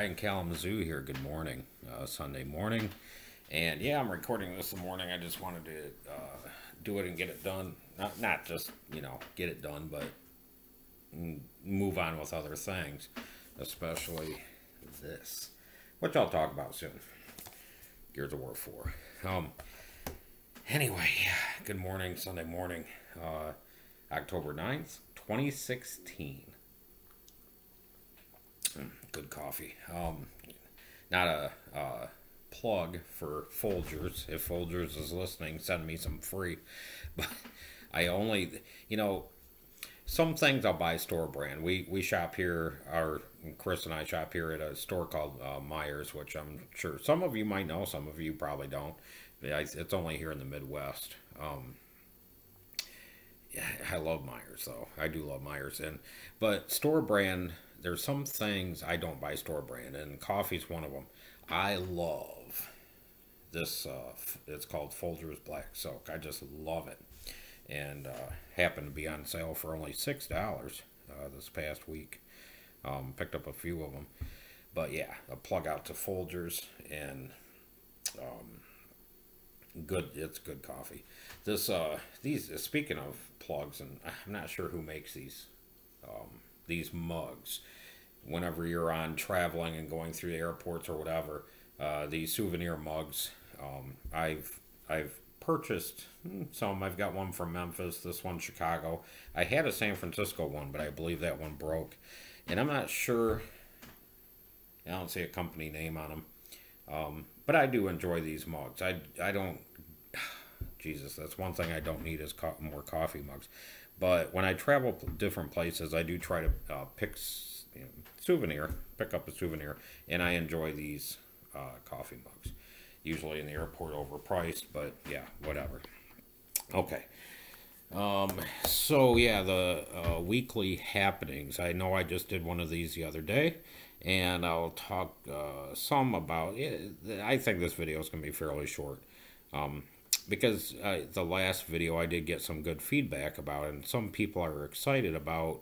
Guy in Kalamazoo here. Good morning, Sunday morning, and yeah, I'm recording this in the morning. I just wanted to do it and get it done. Not just get it done, but move on with other things, especially this, which I'll talk about soon. Gears of War 4. Anyway, good morning, Sunday morning, October 9th, 2016. Good coffee. Not a plug for Folgers. If Folgers is listening, send me some free. But I only, some things I'll buy store brand. We shop here, Chris and I shop here at a store called Myers, which I'm sure some of you might know, some of you probably don't. It's only here in the Midwest. Yeah, I love Myers, though. I do love Myers. But store brand, there's some things I don't buy store brand, and coffee's one of them. I love this. It's called Folgers Black Soak. I just love it, and happened to be on sale for only $6 this past week. Picked up a few of them, but yeah, a plug out to Folgers and good. It's good coffee. These speaking of plugs, and I'm not sure who makes these mugs. Whenever you're on traveling and going through the airports or whatever, these souvenir mugs. I've purchased some. I've got one from Memphis. This one Chicago. I had a San Francisco one, but I believe that one broke, and I'm not sure. I don't see a company name on them. But I do enjoy these mugs. I don't. Jesus, that's one thing I don't need is more coffee mugs. But when I travel different places, I do try to pick pick up a souvenir, and I enjoy these coffee mugs. Usually in the airport, overpriced, but yeah, whatever. Okay. So yeah, the weekly happenings. I know I just did one of these the other day, and I'll talk some about it. I think this video is going to be fairly short. Because the last video I did get some good feedback about it, and some people are excited about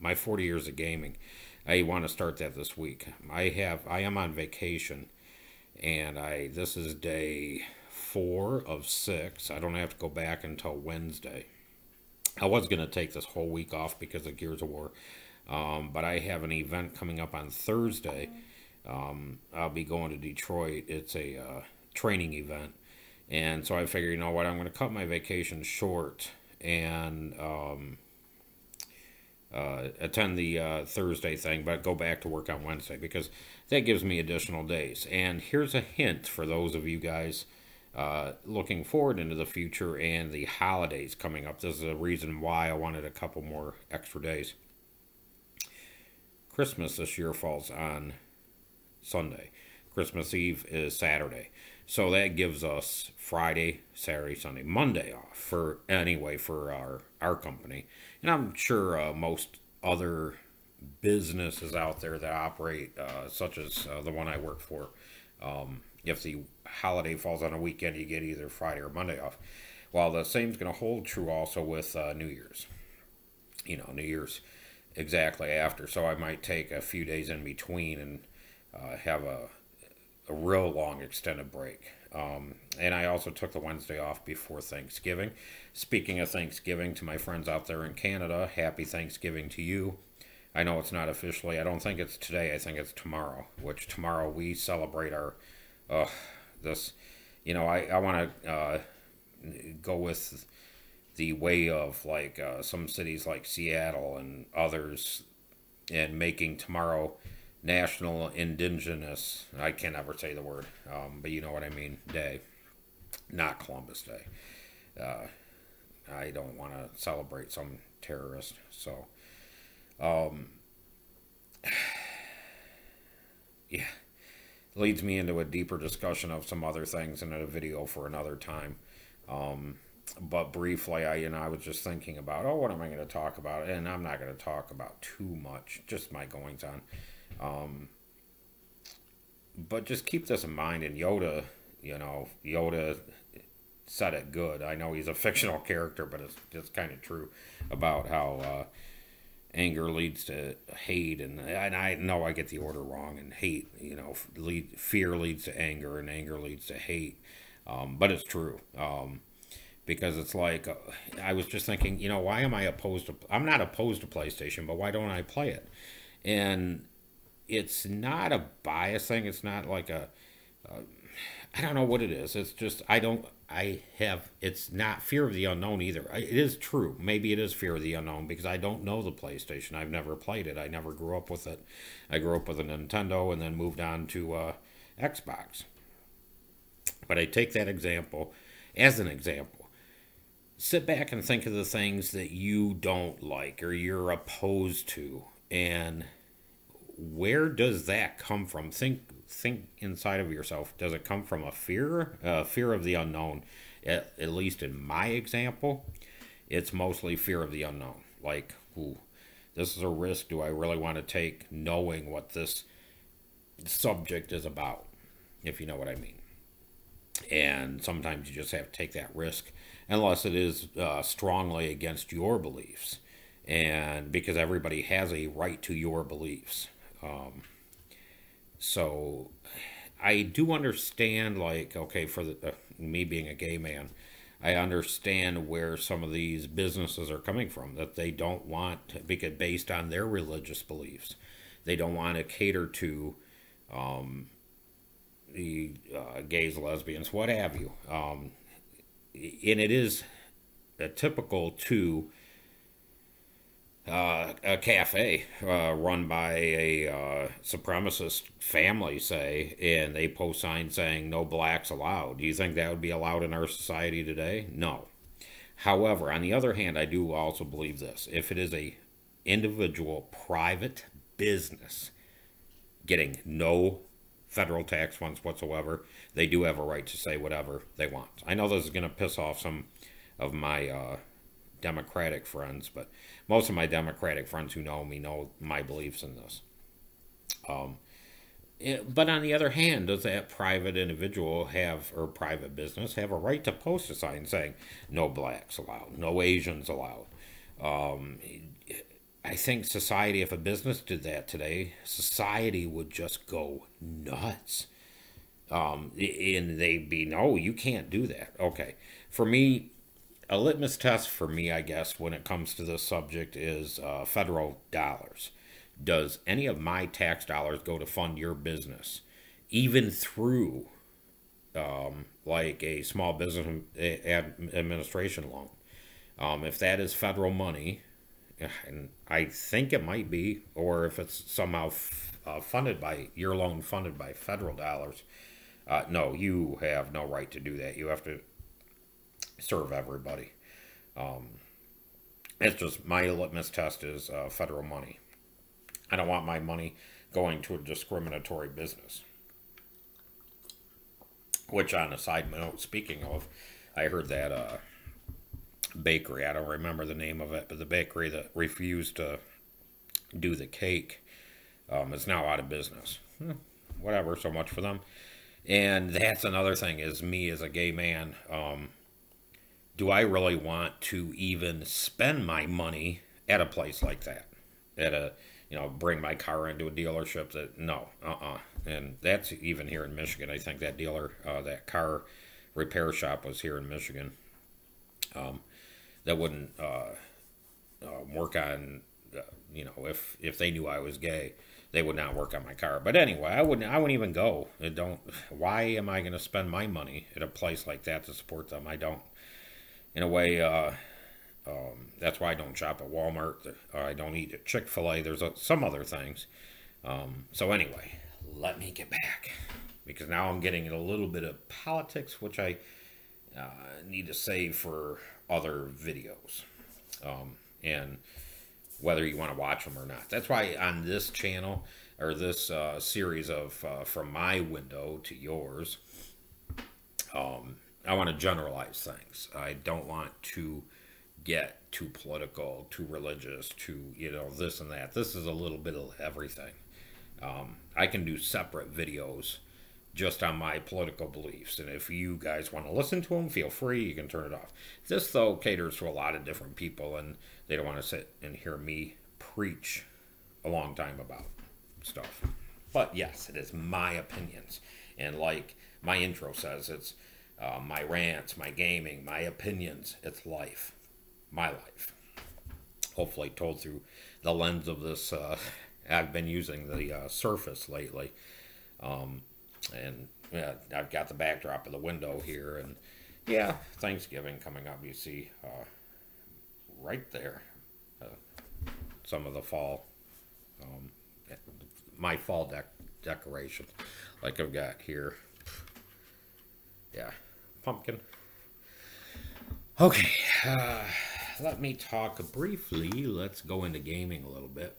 my 40 years of gaming. I want to start that this week. I am on vacation, and this is day 4 of 6. I don't have to go back until Wednesday. I was going to take this whole week off because of Gears of War, but I have an event coming up on Thursday. I'll be going to Detroit. It's a training event. And so I figure, you know what, I'm going to cut my vacation short and attend the Thursday thing, but go back to work on Wednesday because that gives me additional days. And here's a hint for those of you guys looking forward into the future and the holidays coming up. This is a reason why I wanted a couple more extra days. Christmas this year falls on Sunday. Christmas Eve is Saturday. So that gives us Friday, Saturday, Sunday, Monday off for our company. And I'm sure most other businesses out there that operate, such as the one I work for, if the holiday falls on a weekend, you get either Friday or Monday off. Well, the same is going to hold true also with New Year's. New Year's exactly after. So I might take a few days in between and have a real long extended break. And I also took the Wednesday off before Thanksgiving. Speaking of Thanksgiving, to my friends out there in Canada, happy Thanksgiving to you. I know it's not officially, I don't think it's today, I think it's tomorrow, which tomorrow we celebrate our, this, I want to go with the way of some cities like Seattle and others, and making tomorrow National Indigenous, I can't ever say the word, but you know what I mean, Day, not Columbus Day. I don't want to celebrate some terrorist, so, yeah, leads me into a deeper discussion of some other things in a video for another time. But briefly, I was just thinking about, what am I going to talk about? And I'm not going to talk about too much, just my goings on. But just keep this in mind, and Yoda said it good. I know he's a fictional character, but it's kind of true about how anger leads to hate, and I know I get the order wrong, and hate, fear leads to anger, and anger leads to hate, but it's true. Because it's like, I was just thinking, why am I opposed to? I'm not opposed to PlayStation, but why don't I play it? And it's not a bias thing. It's not like I don't know what it is. It's just I don't. I have. It's not fear of the unknown either. It is true. Maybe it is fear of the unknown because I don't know the PlayStation. I've never played it. I never grew up with it. I grew up with a Nintendo and then moved on to Xbox. But I take that example as an example. Sit back and think of the things that you don't like or you're opposed to, and where does that come from? Think inside of yourself. Does it come from a fear of the unknown? At least in my example, it's mostly fear of the unknown. Like, ooh, this is a risk. Do I really want to take, knowing what this subject is about? If you know what I mean. And sometimes you just have to take that risk, unless it is strongly against your beliefs, and because everybody has a right to your beliefs. So I do understand, like, okay, for me being a gay man, I understand where some of these businesses are coming from, that they don't want to, because based on their religious beliefs, they don't want to cater to the gays, lesbians, what have you. And it is typical to a cafe run by a supremacist family, say, and they post signs saying no blacks allowed. Do you think that would be allowed in our society today? No. However, on the other hand, I do also believe this. If it is a individual private business getting no federal tax funds whatsoever, they do have a right to say whatever they want. I know this is going to piss off some of my Democratic friends, but most of my Democratic friends who know me know my beliefs in this. But on the other hand, does that private individual have, or private business, have a right to post a sign saying no blacks allowed, no Asians allowed? I think society, if a business did that today, society would just go nuts. And they'd be, no, you can't do that. Okay. For me, a litmus test for me, I guess, when it comes to this subject is federal dollars. Does any of my tax dollars go to fund your business, even through like a small business administration loan? If that is federal money, and I think it might be, or if it's somehow funded by your loan, funded by federal dollars, no, you have no right to do that. You have to serve everybody. It's just my litmus test is federal money. I don't want my money going to a discriminatory business. Which, on a side note, speaking of, I heard that bakery, I don't remember the name of it, but the bakery that refused to do the cake is now out of business. Whatever, so much for them. And that's another thing, is me as a gay man, do I really want to even spend my money at a place like that? At a, bring my car into a dealership that, no, And that's even here in Michigan. I think that dealer, that car repair shop was here in Michigan. That wouldn't work on, if they knew I was gay, they would not work on my car. But anyway, I wouldn't even go. Why am I going to spend my money at a place like that to support them? I don't. In a way, that's why I don't shop at Walmart. I don't eat at Chick-fil-A. There's some other things. So anyway, let me get back, because now I'm getting in a little bit of politics, which I need to save for other videos. And whether you want to watch them or not. That's why on this channel, or this series of From My Window to Yours, I want to generalize things. I don't want to get too political, too religious, too, this and that. This is a little bit of everything. I can do separate videos just on my political beliefs, and if you guys want to listen to them, feel free. You can turn it off. This, though, caters to a lot of different people, and they don't want to sit and hear me preach a long time about stuff. But yes, it is my opinions. And like my intro says, it's my rants, my gaming, my opinions. It's life. My life. Hopefully told through the lens of this. I've been using the Surface lately. And yeah, I've got the backdrop of the window here. And yeah, Thanksgiving coming up. You see right there some of the fall, um, my fall decorations, like I've got here. Yeah, pumpkin. Okay, let me talk briefly. Let's go into gaming a little bit.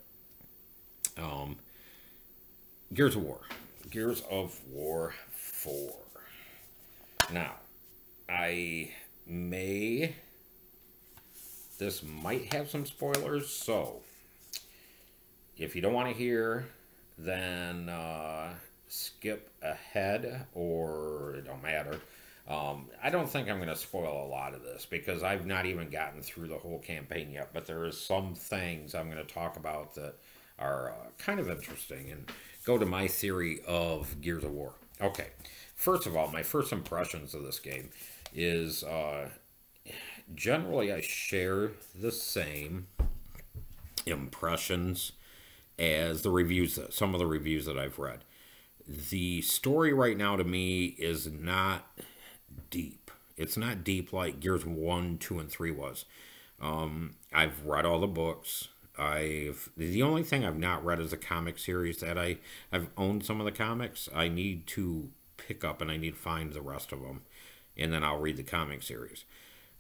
Um, Gears of War. Gears of War 4. Now, I may. This might have some spoilers, so if you don't want to hear, then skip ahead, or it don't matter. I don't think I'm going to spoil a lot of this because I've not even gotten through the whole campaign yet, but there is some things I'm going to talk about that are kind of interesting and go to my theory of Gears of War. Okay, first of all, my first impressions of this game is generally I share the same impressions as the reviews, some of the reviews that I've read. The story right now to me is not deep. It's not deep like Gears 1, 2, and 3 was. I've read all the books. The only thing I've not read is a comic series that I've owned some of the comics. I need to pick up and I need to find the rest of them, and then I'll read the comic series.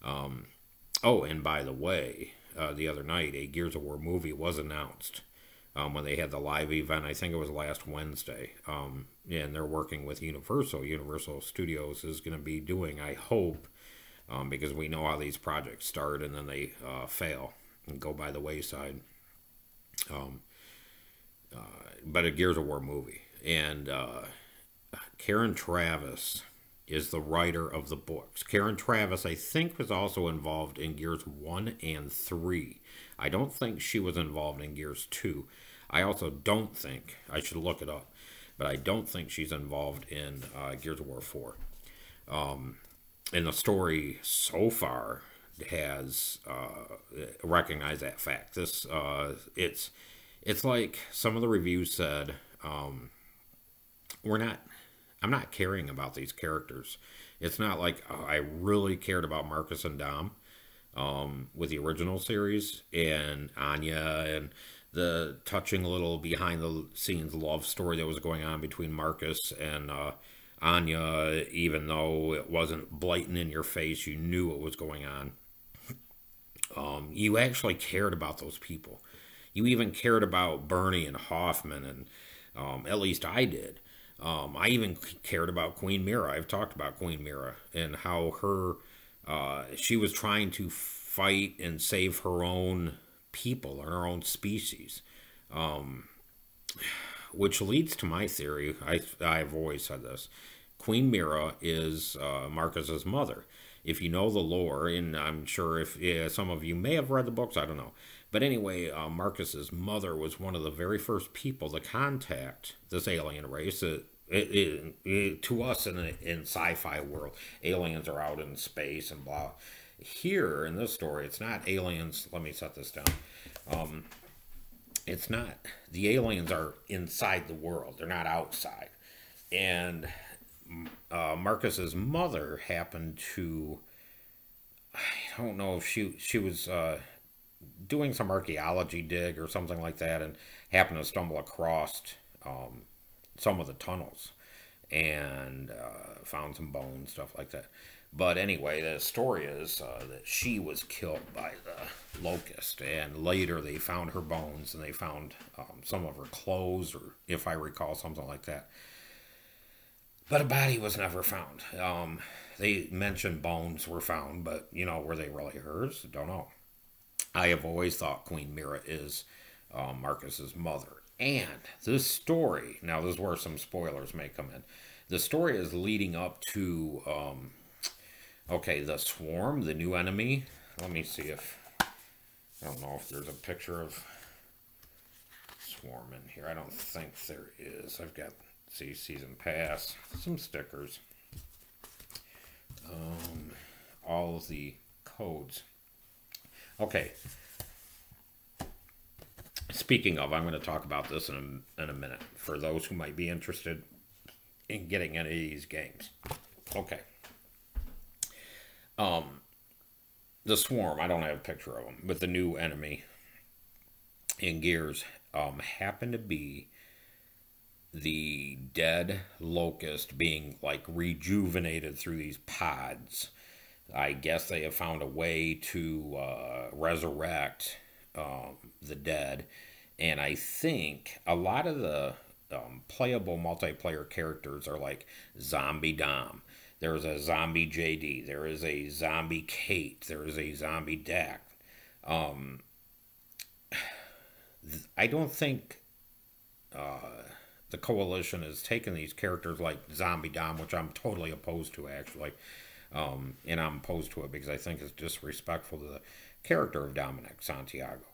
Oh, and by the way, the other night a Gears of War movie was announced when they had the live event. I think it was last Wednesday. And they're working with Universal. Universal Studios is going to be doing, I hope, because we know how these projects start and then they fail and go by the wayside. But a Gears of War movie. And Karen Traviss is the writer of the books. Karen Traviss, I think, was also involved in Gears 1 and 3. I don't think she was involved in Gears 2. I also don't think, I should look it up, but I don't think she's involved in Gears of War 4. And the story so far has recognized that fact. It's like some of the reviews said, I'm not caring about these characters. It's not like I really cared about Marcus and Dom with the original series and Anya and the touching little behind the scenes love story that was going on between Marcus and Anya, even though it wasn't blatant in your face, you knew what was going on. You actually cared about those people. You even cared about Bernie and Hoffman, and at least I did. I even cared about Queen Mira. I've talked about Queen Mira and how she was trying to fight and save her own people, her own species, which leads to my theory. I've always said this. Queen Mira is Marcus's mother. If you know the lore, and I'm sure if some of you may have read the books, I don't know. But anyway, Marcus's mother was one of the very first people to contact this alien race. To us in sci-fi world, aliens are out in space and blah. Here in this story, it's not aliens. Let me set this down. It's not. The aliens are inside the world. They're not outside. And Marcus's mother happened to. I don't know if she was doing some archaeology dig or something like that, and happened to stumble across some of the tunnels and found some bones, stuff like that. But anyway, the story is that she was killed by the locust, and later they found her bones and they found some of her clothes, or if I recall, something like that. But a body was never found. They mentioned bones were found, but were they really hers? Don't know. I have always thought Queen Mira is Marcus's mother. And this story, now this is where some spoilers may come in. The story is leading up to, the Swarm, the new enemy. Let me see if, I don't know if there's a picture of Swarm in here? I don't think there is. I've got, see, Season Pass, some stickers, all of the codes. Okay. Speaking of, I'm going to talk about this in a minute for those who might be interested in getting any of these games. Okay. The Swarm, I don't have a picture of them, but the new enemy in Gears happened to be the dead locust being like rejuvenated through these pods. I guess they have found a way to resurrect the dead, and I think a lot of the playable multiplayer characters are like Zombie Dom. There's a zombie JD. There is a zombie Kate. There is a zombie Dak. I don't think the Coalition has taken these characters like Zombie Dom, which I'm totally opposed to, actually. And I'm opposed to it because I think it's disrespectful to the character of Dominic Santiago.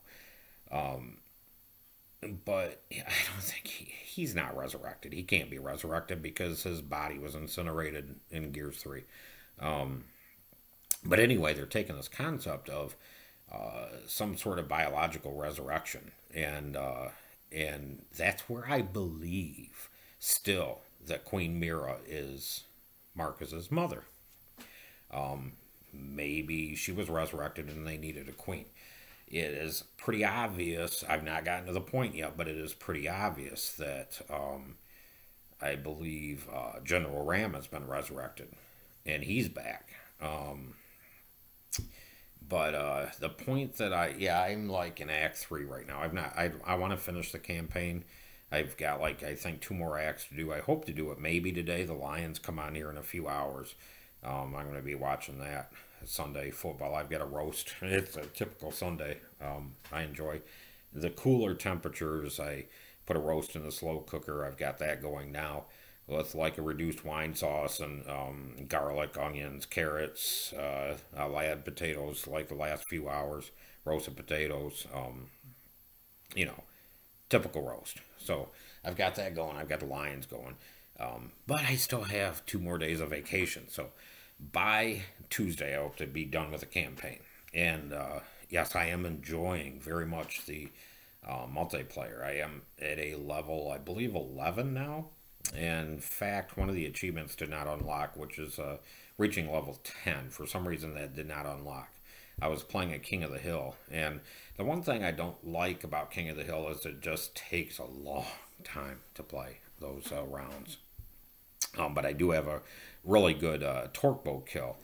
But I don't think he's not resurrected. He can't be resurrected because his body was incinerated in Gears 3. But anyway, they're taking this concept of some sort of biological resurrection. And that's where I believe still that Queen Mira is Marcus's mother. Maybe she was resurrected and they needed a queen. It is pretty obvious, I've not gotten to the point yet, but it is pretty obvious that I believe General Ram has been resurrected and he's back. But the point that I'm like in Act 3 right now. I want to finish the campaign. I've got like, I think 2 more acts to do. I hope to do it maybe today. The Lions come on here in a few hours. I'm going to be watching that. Sunday football. I've got a roast. It's a typical Sunday. I enjoy the cooler temperatures. I put a roast in the slow cooker. I've got that going now with like a reduced wine sauce and garlic, onions, carrots. I'll add potatoes like the last few hours. Roasted potatoes. Typical roast. So I've got that going. I've got the Lions going. But I still have 2 more days of vacation. So by Tuesday, I hope to be done with the campaign. And yes, I am enjoying very much the multiplayer. I am at a level, I believe, 11 now. And in fact, one of the achievements did not unlock, which is reaching level 10. For some reason, that did not unlock. I was playing a King of the Hill. And the one thing I don't like about King of the Hill is it just takes a long time to play those rounds. But I do have a really good torque bow kill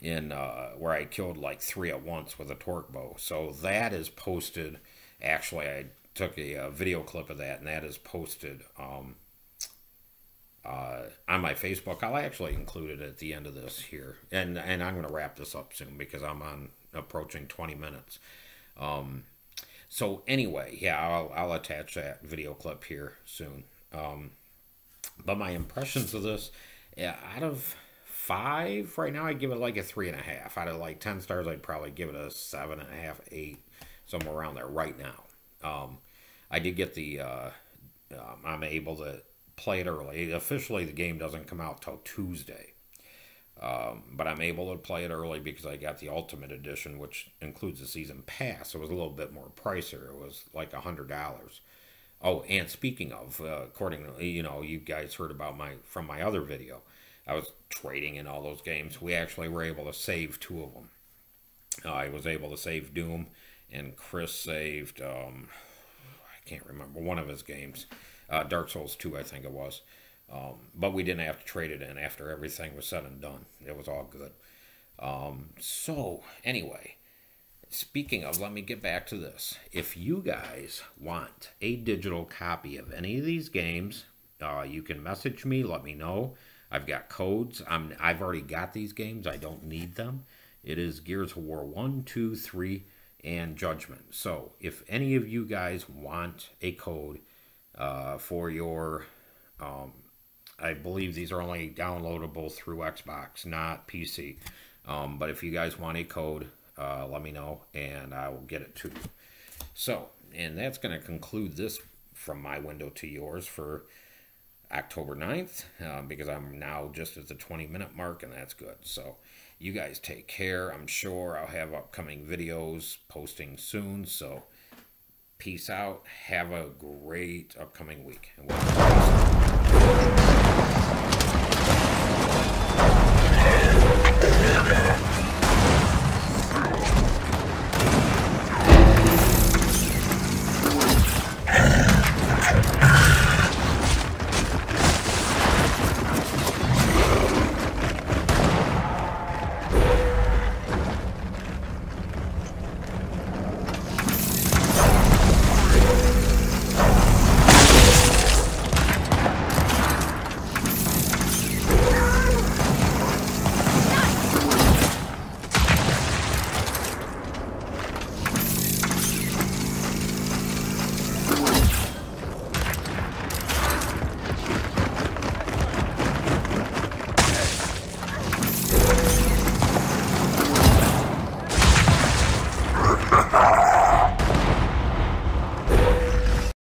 in where I killed like 3 at once with a torque bow. So that is posted. Actually, I took a video clip of that, and that is posted on my Facebook. I'll actually include it at the end of this here, and I'm going to wrap this up soon because I'm approaching 20 minutes. So anyway, yeah, I'll attach that video clip here soon. But my impressions of this, out of 5 right now, I give it like a 3.5. Out of like 10 stars, I'd probably give it a 7.5, 8, somewhere around there right now. I did get the, I'm able to play it early. Officially, the game doesn't come out till Tuesday. But I'm able to play it early because I got the Ultimate Edition, which includes the Season Pass. It was a little bit more pricier. It was like $100. Oh, and speaking of, according to, you guys heard about from my other video, I was trading in all those games. We actually were able to save 2 of them. I was able to save Doom, and Chris saved, I can't remember, one of his games. Dark Souls 2, I think it was. But we didn't have to trade it in after everything was said and done. It was all good. So, anyway, speaking of, let me get back to this. If you guys want a digital copy of any of these games, you can message me, let me know. I've got codes. I've already got these games. I don't need them. It is Gears of War 1, 2, 3, and Judgment. So if any of you guys want a code for your... I believe these are only downloadable through Xbox, not PC. But if you guys want a code, let me know, and I will get it to you. So, and that's going to conclude this from my window to yours for October 9th, because I'm now just at the 20-minute mark, and that's good. So you guys take care. I'm sure I'll have upcoming videos posting soon. So peace out. Have a great upcoming week. And we'll